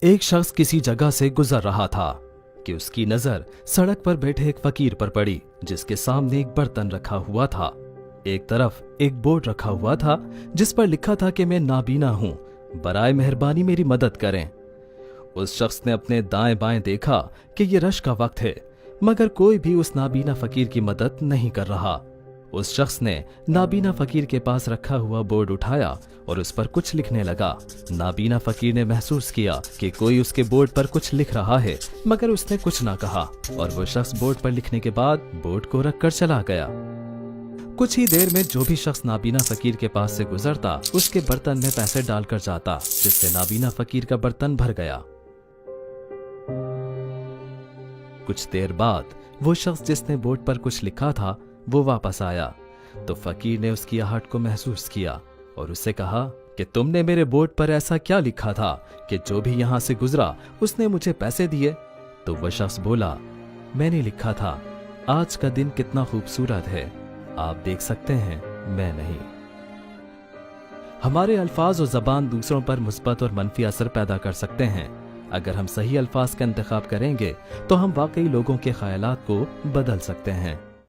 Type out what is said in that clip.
एक शख्स किसी जगह से गुजर रहा था कि उसकी नजर सड़क पर बैठे एक फकीर पर पड़ी, जिसके सामने एक बर्तन रखा हुआ था। एक तरफ एक बोर्ड रखा हुआ था जिस पर लिखा था कि मैं नाबीना हूं, बराए मेहरबानी मेरी मदद करें। उस शख्स ने अपने दाएं बाएं देखा कि ये रश का वक्त है, मगर कोई भी उस नाबीना फकीर की मदद नहीं कर रहा। उस शख्स ने नाबीना फकीर के पास रखा हुआ बोर्ड उठाया और उस पर कुछ लिखने लगा। नाबीना फकीर ने महसूस किया कि कोई उसके बोर्ड पर कुछ लिख रहा है, मगर उसने कुछ ना कहा और वो शख्स बोर्ड पर लिखने के बाद बोर्ड को रखकर चला गया। कुछ ही देर में जो भी शख्स नाबीना फकीर के पास से गुजरता उसके बर्तन में पैसे डालकर जाता, जिससे नाबीना फकीर का बर्तन भर गया। कुछ देर बाद वो शख्स जिसने बोर्ड पर कुछ लिखा था वो वापस आया तो फकीर ने उसकी आहट को महसूस किया और उससे कहा कि तुमने मेरे बोर्ड पर ऐसा क्या लिखा था कि जो भी यहां से गुजरा उसने मुझे पैसे दिए। तो वह शख्स बोला, मैंने लिखा था आज का दिन कितना खूबसूरत है, आप देख सकते हैं, मैं नहीं। हमारे अल्फाज और जबान दूसरों पर मुस्बत और मनफी असर पैदा कर सकते हैं। अगर हम सही अल्फाज का इंतखाब करेंगे तो हम वाकई लोगों के ख्यालात को बदल सकते हैं।